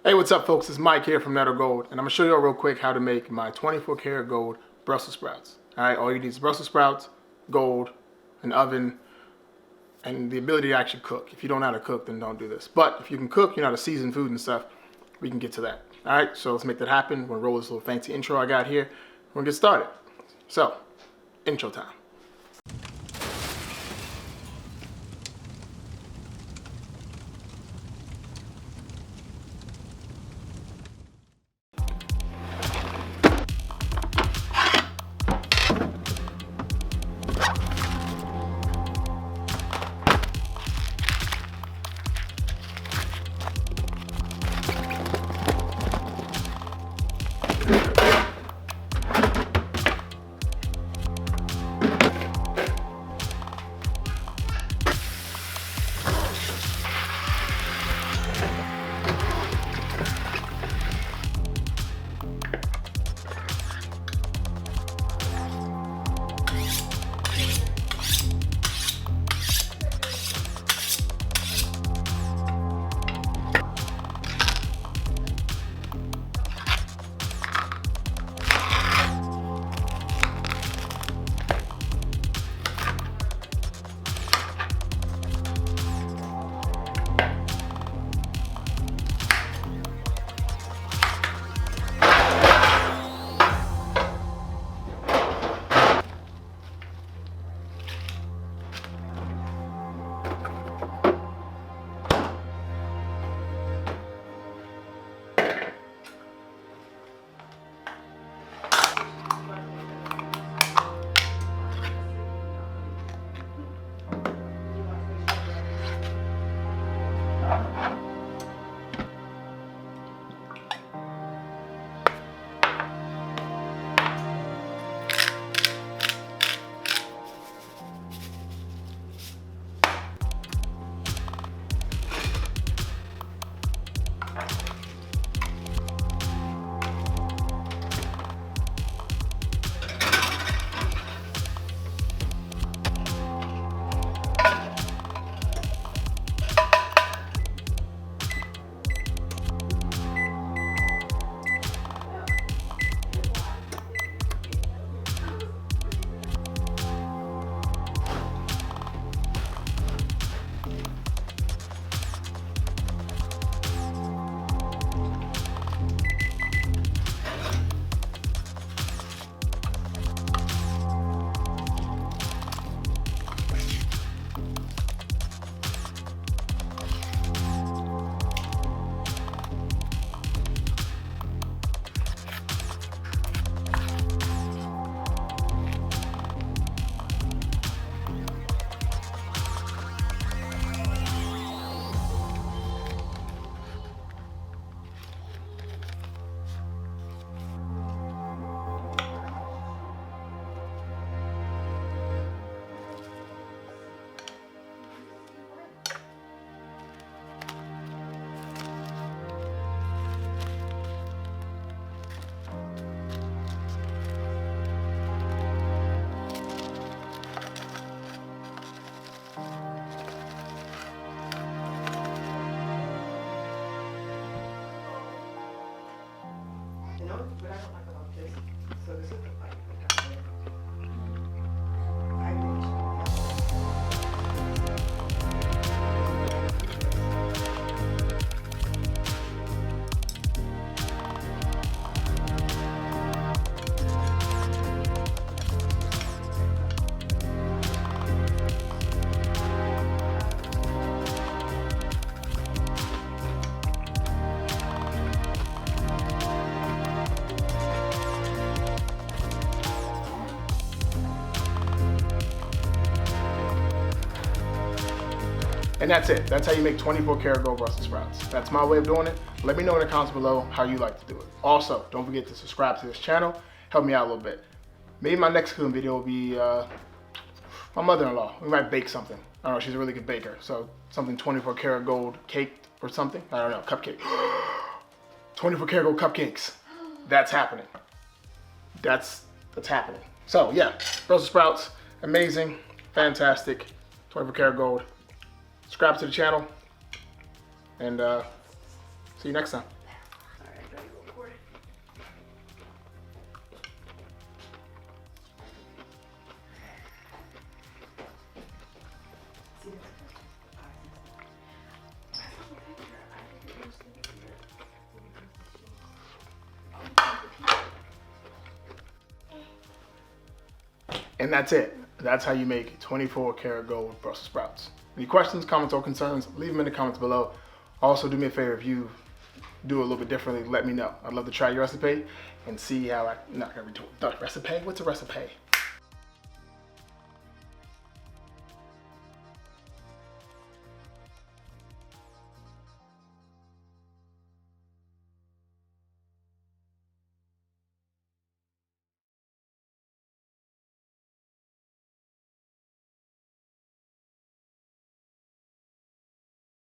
Hey, what's up folks? It's Mike here from Metal Gold, and I'm gonna show you all real quick how to make my 24 karat gold Brussels sprouts. Alright, all you need is Brussels sprouts, gold, an oven, and the ability to actually cook. If you don't know how to cook, then don't do this. But if you can cook, you know how to season food and stuff, we can get to that. Alright, so let's make that happen. We're gonna roll this little fancy intro I got here. We're gonna get started. So, intro time. But I don't like about this. So this is the fight. And that's it. That's how you make 24 karat gold Brussels sprouts. That's my way of doing it. Let me know in the comments below how you like to do it. Also, don't forget to subscribe to this channel. Help me out a little bit. Maybe my next cooking video will be my mother-in-law. We might bake something. I don't know, she's a really good baker. So something 24 karat gold cake or something. I don't know, cupcake. 24 karat gold cupcakes. That's happening. That's happening. So yeah, Brussels sprouts, amazing, fantastic, 24 karat gold. Subscribe to the channel, and see you next time. And that's it. That's how you make 24 karat gold with Brussels sprouts. Any questions, comments, or concerns, leave them in the comments below. Also, do me a favor, if you do it a little bit differently, let me know. I'd love to try your recipe and see how not every recipe. What's a recipe?